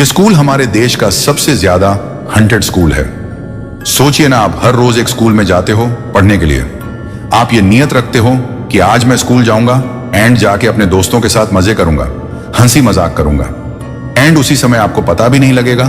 ये स्कूल हमारे देश का सबसे ज्यादा हंटेड स्कूल है। सोचिए ना, आप हर रोज एक स्कूल में जाते हो पढ़ने के लिए। आप ये नियत रखते हो कि आज मैं स्कूल जाऊंगा एंड जाके अपने दोस्तों के साथ मजे करूंगा, हंसी मजाक करूंगा। एंड उसी समय आपको पता भी नहीं लगेगा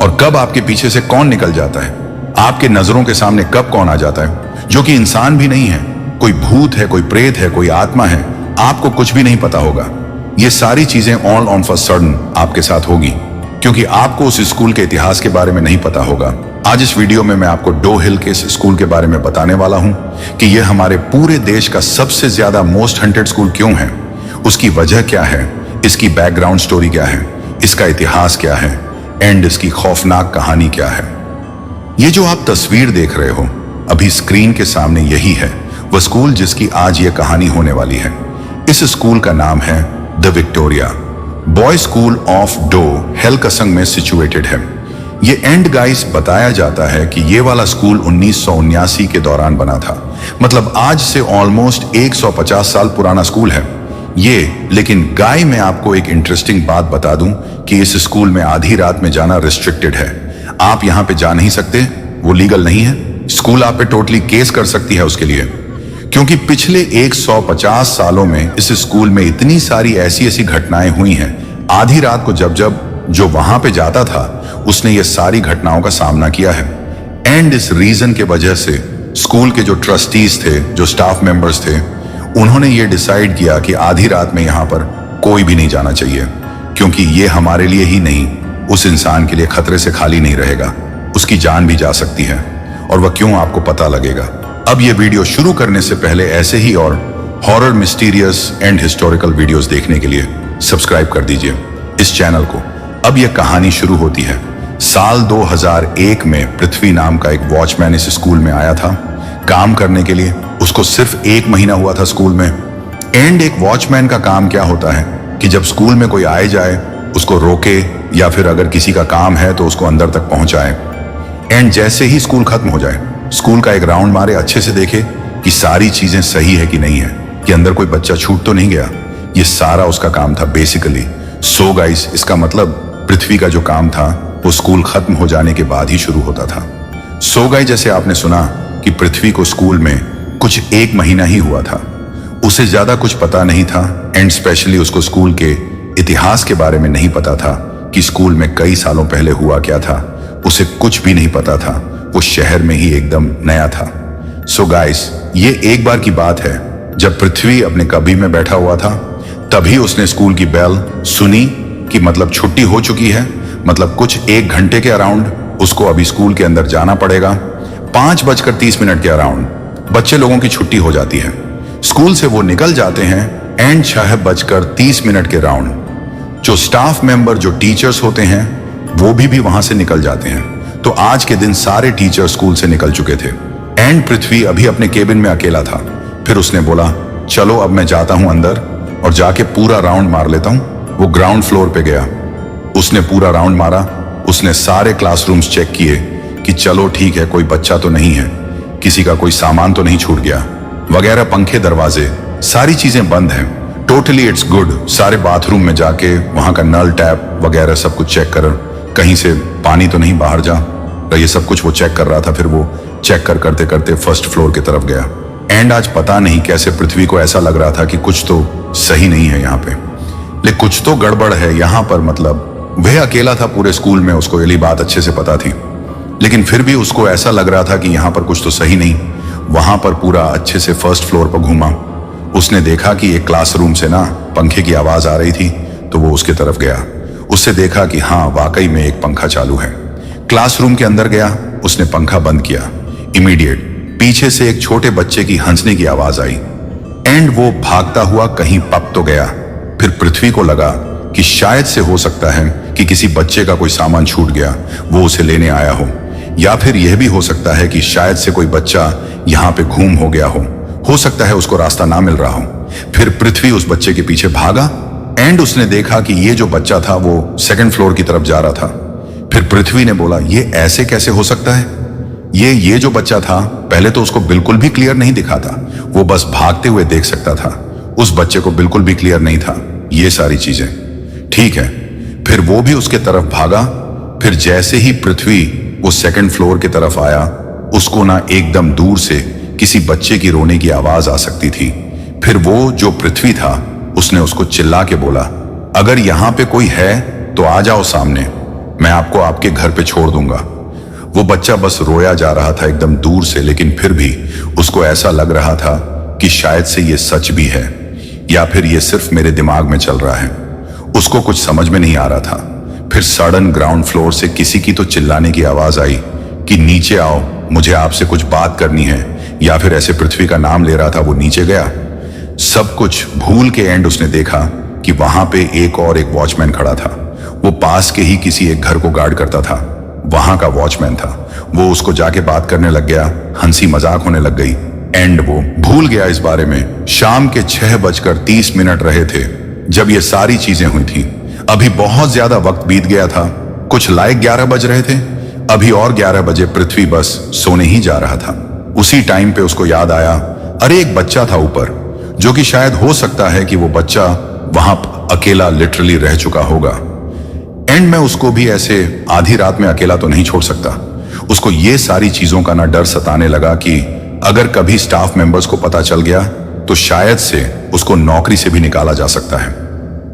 और कब आपके पीछे से कौन निकल जाता है, आपके नजरों के सामने कब कौन आ जाता है, जो कि इंसान भी नहीं है, कोई भूत है, कोई प्रेत है, कोई आत्मा है, आपको कुछ भी नहीं पता होगा। ये सारी चीजें ऑल ऑन फॉर सडन आपके साथ होगी, क्योंकि आपको उस स्कूल के इतिहास के बारे में नहीं पता होगा। आज इस वीडियो में मैं आपको डो हिल के इस स्कूल के बारे में बताने वाला हूं कि यह हमारे पूरे देश का सबसे ज्यादा मोस्ट हंटेड स्कूल क्यों है, उसकी वजह क्या है, इसकी बैकग्राउंड स्टोरी क्या है, इसका इतिहास क्या है एंड इसकी खौफनाक कहानी क्या है। ये जो आप तस्वीर देख रहे हो अभी स्क्रीन के सामने, यही है वह स्कूल जिसकी आज ये कहानी होने वाली है। इस स्कूल का नाम है the Victoria boy school of डो हेलकसंग में सिचुएटेड है। ये एंड गाइस बताया जाता है कि ये वाला स्कूल 1979 के दौरान बना था, मतलब आज से ऑलमोस्ट 150 साल पुराना स्कूल है ये। लेकिन गाय मैं आपको एक इंटरेस्टिंग बात बता दूं कि इस स्कूल में आधी रात में जाना रिस्ट्रिक्टेड है। आप यहां पे जा नहीं सकते, वो लीगल नहीं है। स्कूल आप पे टोटली केस कर सकती है उसके लिए, क्योंकि पिछले 150 सालों में इस स्कूल में इतनी सारी ऐसी ऐसी घटनाएं हुई हैं। आधी रात को जब जो वहां पे जाता था उसने ये सारी घटनाओं का सामना किया है। एंड इस रीजन के वजह से स्कूल के जो ट्रस्टीज थे, जो स्टाफ मेंबर्स थे, उन्होंने ये डिसाइड किया कि आधी रात में यहाँ पर कोई भी नहीं जाना चाहिए, क्योंकि ये हमारे लिए ही नहीं, उस इंसान के लिए खतरे से खाली नहीं रहेगा, उसकी जान भी जा सकती है। और वह क्यों, आपको पता लगेगा। अब ये वीडियो शुरू करने से पहले ऐसे ही और horror, mysterious and historical videos देखने के लिए सब्सक्राइब कर दीजिए इस चैनल को। अब यह कहानी शुरू होती है। साल 2001 में पृथ्वी नाम का एक वॉचमैन इस स्कूल में आया था काम करने के लिए। उसको सिर्फ 1 महीना हुआ था स्कूल में। एंड एक वॉचमैन का काम क्या होता है कि जब स्कूल में कोई आए जाए उसको रोके, या फिर अगर किसी का काम है तो उसको अंदर तक पहुंचाए। एंड जैसे ही स्कूल खत्म हो जाए, स्कूल का एक राउंड मारे, अच्छे से देखे कि सारी चीजें सही है कि नहीं है, कि अंदर कोई बच्चा छूट तो नहीं गया। ये सारा उसका काम था बेसिकली। सो गाइस, इसका मतलब पृथ्वी का जो काम था वो स्कूल खत्म हो जाने के बाद ही शुरू होता था। सो गाइस, जैसे आपने सुना कि पृथ्वी को स्कूल में कुछ 1 महीना ही हुआ था, उसे ज्यादा कुछ पता नहीं था। एंड स्पेशली उसको स्कूल के इतिहास के बारे में नहीं पता था कि स्कूल में कई सालों पहले हुआ क्या था। उसे कुछ भी नहीं पता था, वो शहर में ही एकदम नया था। सो गाइस, ये एक बार की बात है जब पृथ्वी अपने कबी में बैठा हुआ था, तभी उसने स्कूल की बेल सुनी कि मतलब छुट्टी हो चुकी है, मतलब कुछ 1 घंटे के अराउंड उसको अभी स्कूल के अंदर जाना पड़ेगा। 5:30 के अराउंड बच्चे लोगों की छुट्टी हो जाती है, स्कूल से वो निकल जाते हैं। एंड 6:30 के राउंड जो स्टाफ मेंबर, जो टीचर्स होते हैं, वो भी वहां से निकल जाते हैं। तो आज के दिन सारे टीचर स्कूल से निकल चुके थे। एंड पृथ्वी अभी अपने केबिन में अकेला था। फिर उसने बोला, चलो अब मैं जाता हूं अंदर और जाके पूरा राउंड मार लेता हूं। वो ग्राउंड फ्लोर पे गया, उसने पूरा राउंड मारा। उसने सारे क्लासरूम्स चेक किए कि चलो ठीक है, कोई बच्चा तो नहीं है, किसी का कोई सामान तो नहीं छूट गया वगैरह। पंखे, दरवाजे, सारी चीजें बंद हैं, टोटली इट्स गुड। सारे बाथरूम में जाके वहां का नल, टैप वगैरह सब कुछ चेक कर, कहीं से पानी तो नहीं बाहर जा, ये सब कुछ वो चेक कर रहा था। फिर वो चेक करते करते फर्स्ट फ्लोर की तरफ गया। एंड आज पता नहीं कैसे पृथ्वी को ऐसा लग रहा था कि कुछ तो सही नहीं है यहाँ पे, लेकिन कुछ तो गड़बड़ है यहाँ पर। मतलब वह अकेला था पूरे स्कूल में, उसको ये बात अच्छे से पता थी, लेकिन फिर भी उसको ऐसा लग रहा था कि यहाँ पर कुछ तो सही नहीं। वहां पर पूरा अच्छे से फर्स्ट फ्लोर पर घूमा। उसने देखा कि एक क्लासरूम से ना पंखे की आवाज आ रही थी, तो वो उसके तरफ गया। उससे देखा कि हाँ, वाकई में एक पंखा चालू है। क्लासरूम के अंदर गया, उसने पंखा बंद किया। इमीडिएट पीछे से एक छोटे बच्चे की हंसने की आवाज आई। एंड वो भागता हुआ कहीं पक तो गया। फिर पृथ्वी को लगा कि शायद से हो सकता है कि किसी बच्चे का कोई सामान छूट गया, वो उसे लेने आया हो, या फिर यह भी हो सकता है कि शायद से कोई बच्चा यहाँ पे घूम हो गया हो सकता है उसको रास्ता ना मिल रहा हो। फिर पृथ्वी उस बच्चे के पीछे भागा। एंड उसने देखा कि ये जो बच्चा था वो 2nd फ्लोर की तरफ जा रहा था। फिर पृथ्वी ने बोला, ये ऐसे कैसे हो सकता है? ये जो बच्चा था, पहले तो उसको बिल्कुल भी क्लियर नहीं दिखा था, वो बस भागते हुए देख सकता था। उस बच्चे को बिल्कुल भी क्लियर नहीं था ये सारी चीजें। ठीक है, फिर वो भी उसके तरफ भागा। फिर जैसे ही पृथ्वी वो सेकंड फ्लोर की तरफ आया, उसको ना एकदम दूर से किसी बच्चे की रोने की आवाज आ सकती थी। फिर वो जो पृथ्वी था उसने उसको चिल्ला के बोला, अगर यहां पे कोई है तो आ जाओ सामने, मैं आपको आपके घर पे छोड़ दूंगा। वो बच्चा बस रोया जा रहा था एकदम दूर से, लेकिन फिर भी उसको ऐसा लग रहा था कि शायद से ये सच भी है या फिर ये सिर्फ मेरे दिमाग में चल रहा है। उसको कुछ समझ में नहीं आ रहा था। फिर सडन ग्राउंड फ्लोर से किसी की तो चिल्लाने की आवाज आई कि नीचे आओ, मुझे आपसे कुछ बात करनी है, या फिर ऐसे पृथ्वी का नाम ले रहा था। वो नीचे गया। सब कुछ भूल के एंड उसने देखा कि वहां पे एक वॉचमैन खड़ा था। वो पास के ही किसी एक घर को गार्ड करता था, वहां का वॉचमैन था। वो उसको जाके बात करने लग गया, हंसी मजाक होने लग गई। एंड वो भूल गया इस बारे में। शाम के 6:30 रहे थे जब ये सारी चीजें हुई थी। अभी बहुत ज्यादा वक्त बीत गया था, कुछ लायक 11 बज रहे थे। अभी और 11 बजे पृथ्वी बस सोने ही जा रहा था। उसी टाइम पे उसको याद आया, अरे एक बच्चा था ऊपर, जो कि शायद हो सकता है कि वो बच्चा वहां अकेला लिटरली रह चुका होगा। एंड में उसको भी ऐसे आधी रात में अकेला तो नहीं छोड़ सकता। उसको ये सारी चीजों का ना डर सताने लगा कि अगर कभी स्टाफ मेंबर्स को पता चल गया तो शायद से उसको नौकरी से भी निकाला जा सकता है।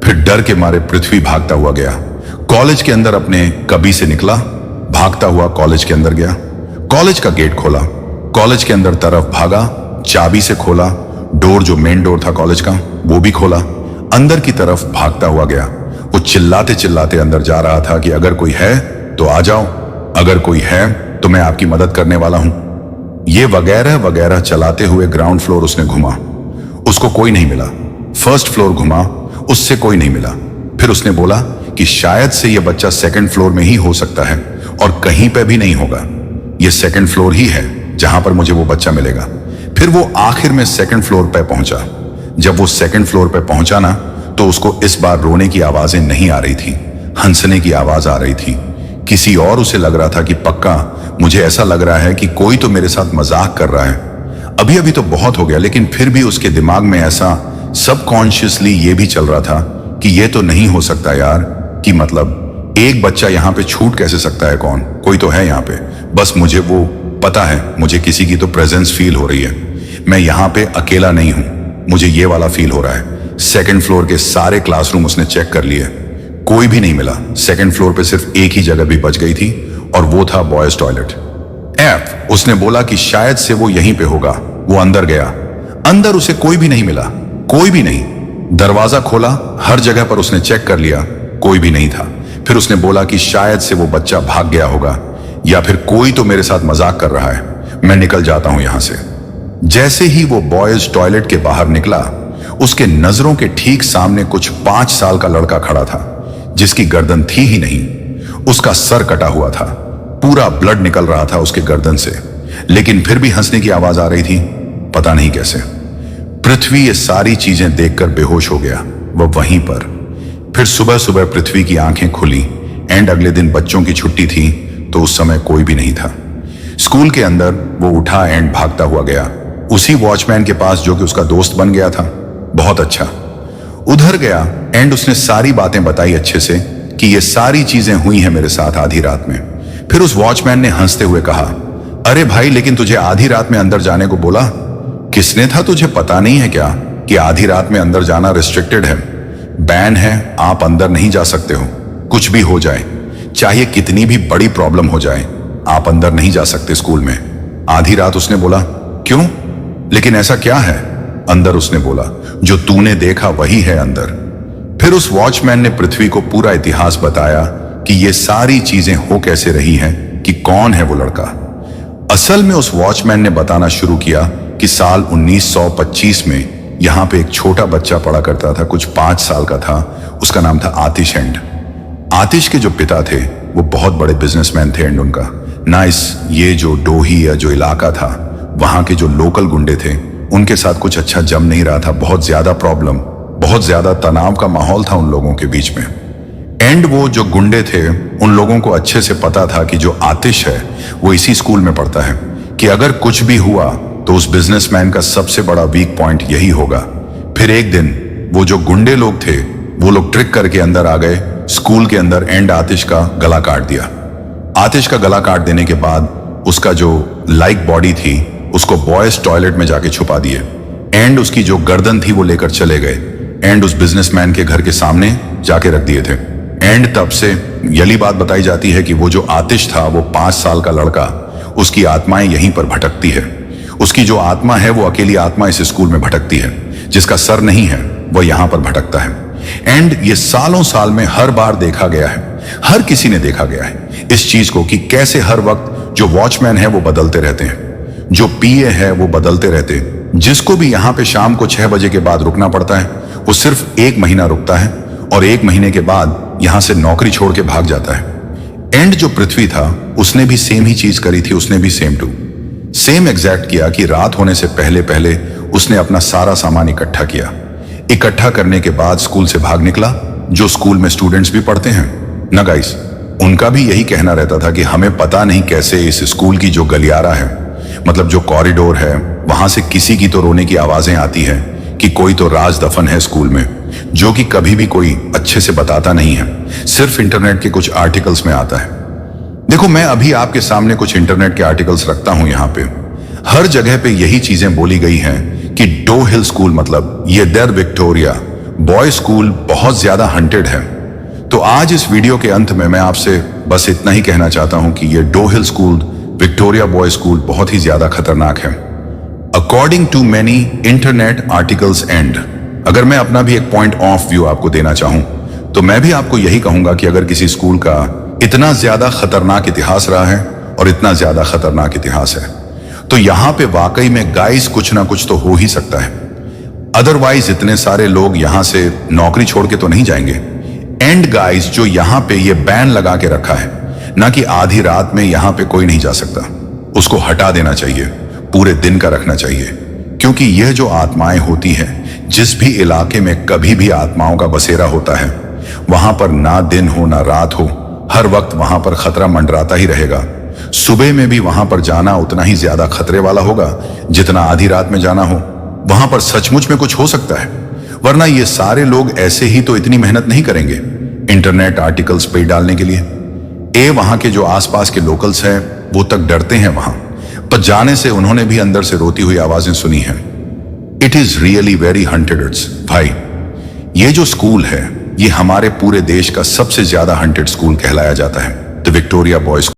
फिर डर के मारे पृथ्वी भागता हुआ गया। कॉलेज के अंदर अपने कबी से निकला, भागता हुआ कॉलेज के अंदर गया। कॉलेज का गेट खोला, कॉलेज के अंदर तरफ भागा, चाबी से खोला। डोर जो मेन डोर था कॉलेज का वो भी खोला, अंदर की तरफ भागता हुआ गया। वो चिल्लाते चिल्लाते अंदर जा रहा था कि अगर कोई है तो आ जाओ, अगर कोई है तो मैं आपकी मदद करने वाला हूं। ये वगैरह वगैरह चलाते हुए ग्राउंड फ्लोर उसने घुमा, उसको कोई नहीं मिला। फर्स्ट फ्लोर घुमा, उससे कोई नहीं मिला। फिर उसने बोला कि शायद से यह बच्चा सेकंड फ्लोर में ही हो सकता है और कहीं पे भी नहीं होगा। यह सेकंड फ्लोर ही है जहां पर मुझे वो बच्चा मिलेगा। फिर वो आखिर में सेकंड फ्लोर पे पहुंचा। जब वो सेकंड फ्लोर पे पहुंचा ना, तो उसको इस बार रोने की आवाजें नहीं आ रही थी, हंसने की आवाज आ रही थी। किसी और उसे लग रहा था कि पक्का मुझे ऐसा लग रहा है कि कोई तो मेरे साथ मजाक कर रहा है। अभी अभी तो बहुत हो गया, लेकिन फिर भी उसके दिमाग में ऐसा सबकॉन्शियसली ये भी चल रहा था कि ये तो नहीं हो सकता यार, कि मतलब एक बच्चा यहाँ पे छूट कैसे सकता है, कौन कोई तो है यहाँ पे। बस मुझे वो पता है, मुझे किसी की तो प्रेजेंस फील हो रही है। मैं यहाँ पे अकेला नहीं हूं, मुझे ये वाला फील हो रहा है। सेकंड फ्लोर के सारे क्लासरूम उसने चेक कर लिए, कोई भी नहीं मिला। सेकंड फ्लोर पे सिर्फ एक ही जगह भी बच गई थी और वो था बॉयज टॉयलेट। एफ उसने बोला कि शायद से वो यहीं पे होगा। वो अंदर गया, अंदर उसे कोई भी नहीं मिला, कोई भी नहीं। दरवाजा खोला, हर जगह पर उसने चेक कर लिया, कोई भी नहीं था। फिर उसने बोला कि शायद से वो बच्चा भाग गया होगा या फिर कोई तो मेरे साथ मजाक कर रहा है, मैं निकल जाता हूं यहां से। जैसे ही वो बॉयज टॉयलेट के बाहर निकला, उसके नजरों के ठीक सामने कुछ 5 साल का लड़का खड़ा था, जिसकी गर्दन थी ही नहीं, उसका सर कटा हुआ था, पूरा ब्लड निकल रहा था उसके गर्दन से, लेकिन फिर भी हंसने की आवाज आ रही थी, पता नहीं कैसे। पृथ्वी ये सारी चीजें देखकर बेहोश हो गया, वह वहीं पर। फिर सुबह सुबह पृथ्वी की आंखें खुली एंड अगले दिन बच्चों की छुट्टी थी, तो उस समय कोई भी नहीं था। स्कूल के अंदर वो उठा एंड भागता हुआ गया उसी वॉचमैन के पास जो कि उसका दोस्त बन गया था। बहुत अच्छा, उधर गया एंड उसने सारी बातें बताई अच्छे से कि ये सारी चीजें हुई हैं मेरे साथ आधी रात में। फिर उस वॉचमैन ने हंसते हुए कहा, अरे भाई, लेकिन तुझे आधी रात में अंदर जाने को बोला किसने था? तुझे पता नहीं है क्या कि आधी रात में अंदर जाना रिस्ट्रिक्टेड है, बैन है, आप अंदर नहीं जा सकते हो। कुछ भी हो जाए, चाहे कितनी भी बड़ी प्रॉब्लम हो जाए, आप अंदर नहीं जा सकते स्कूल में आधी रात। उसने बोला, क्यों? लेकिन ऐसा क्या है अंदर? उसने बोला, जो तूने देखा वही है अंदर। फिर उस वॉचमैन ने पृथ्वी को पूरा इतिहास बताया कि ये सारी चीजें हो कैसे रही हैं, कि कौन है वो लड़का। असल में उस वॉचमैन ने बताना शुरू किया कि साल 1925 में यहां पे एक छोटा बच्चा पड़ा करता था, कुछ 5 साल का था। उसका नाम था आतिश। एंड आतिश के जो पिता थे वो बहुत बड़े बिजनेसमैन थे एंड उनका ना ये जो डोही या जो इलाका था, वहां के जो लोकल गुंडे थे उनके साथ कुछ अच्छा जम नहीं रहा था। बहुत ज्यादा प्रॉब्लम, बहुत ज्यादा तनाव का माहौल था उन लोगों के बीच में। एंड वो जो गुंडे थे उन लोगों को अच्छे से पता था कि जो आतिश है वो इसी स्कूल में पढ़ता है, कि अगर कुछ भी हुआ तो उस बिजनेसमैन का सबसे बड़ा वीक पॉइंट यही होगा। फिर एक दिन वो जो गुंडे लोग थे वो लोग ट्रिक करके अंदर आ गए स्कूल के अंदर एंड आतिश का गला काट दिया। आतिश का गला काट देने के बाद उसका जो लाइक बॉडी थी उसको बॉयज टॉयलेट में जाके छुपा दिए एंड उसकी जो गर्दन थी वो लेकर चले गए एंड उस बिजनेसमैन के घर के सामने जाके रख दिए थे। एंड तब से यही बात बताई जाती है कि वो जो आतिश था वो 5 साल का लड़का, उसकी आत्माएं यहीं पर भटकती है। उसकी जो आत्मा है वो अकेली आत्मा इस स्कूल में भटकती है, जिसका सर नहीं है वो यहां पर भटकता है। एंड ये सालों साल में हर बार देखा गया है, हर किसी ने देखा गया है इस चीज को कि कैसे हर वक्त जो वॉचमैन है वो बदलते रहते हैं, जो पीए है वो बदलते रहते हैं। जिसको भी यहाँ पे शाम को 6 बजे के बाद रुकना पड़ता है वो सिर्फ 1 महीना रुकता है और 1 महीने के बाद यहां से नौकरी छोड़ के भाग जाता है। एंड जो पृथ्वी था उसने भी सेम ही चीज करी थी, उसने भी सेम एग्जैक्ट किया कि रात होने से पहले पहले उसने अपना सारा सामान इकट्ठा किया। इकट्ठा करने के बाद स्कूल से भाग निकला। जो स्कूल में स्टूडेंट्स भी पढ़ते हैं ना गाइस, उनका भी यही कहना रहता था कि हमें पता नहीं कैसे इस स्कूल की जो गलियारा है, मतलब जो कॉरिडोर है, वहां से किसी की तो रोने की आवाजें आती है कि कोई तो राज दफन है स्कूल में, जो कि कभी भी कोई अच्छे से बताता नहीं है, सिर्फ इंटरनेट के कुछ आर्टिकल्स में आता है। देखो, मैं अभी आपके सामने कुछ इंटरनेट के आर्टिकल्स रखता हूं। यहाँ पे हर जगह पे यही चीजें बोली गई हैं कि डो हिल स्कूल, मतलब ये दर विक्टोरिया बॉय स्कूल बहुत ज्यादा हंटेड है। तो आज इस वीडियो के अंत में मैं आपसे बस इतना ही कहना चाहता हूं कि ये Dow Hill school, Victoria boy school बहुत ही ज्यादा खतरनाक है according to many internet articles. And अगर मैं अपना भी एक पॉइंट ऑफ व्यू आपको देना चाहूं तो मैं भी आपको यही कहूंगा कि अगर किसी स्कूल का इतना ज्यादा खतरनाक इतिहास रहा है और इतना ज्यादा खतरनाक इतिहास है तो यहां पे वाकई में गाइस कुछ ना कुछ तो हो ही सकता है। अदरवाइज इतने सारे लोग यहां से नौकरी छोड़ के तो नहीं जाएंगे। एंड गाइस, जो यहां पे ये बैन लगा के रखा है ना कि आधी रात में यहां पे कोई नहीं जा सकता, उसको हटा देना चाहिए, पूरे दिन का रखना चाहिए। क्योंकि यह जो आत्माएं होती हैं, जिस भी इलाके में कभी भी आत्माओं का बसेरा होता है, वहां पर ना दिन हो ना रात हो, हर वक्त वहां पर खतरा मंडराता ही रहेगा। सुबह में भी वहां पर जाना उतना ही ज्यादा खतरे वाला होगा जितना आधी रात में जाना हो। वहां पर सचमुच में कुछ हो सकता है, वरना ये सारे लोग ऐसे ही तो इतनी मेहनत नहीं करेंगे इंटरनेट आर्टिकल्स पे डालने के लिए। वहां के जो आसपास के लोकल्स हैं वो तक डरते हैं वहां पर जाने से। उन्होंने भी अंदर से रोती हुई आवाजें सुनी हैं। It is really very haunted भाई। ये जो स्कूल है ये हमारे पूरे देश का सबसे ज्यादा हंटेड स्कूल कहलाया जाता है, द विक्टोरिया बॉयज।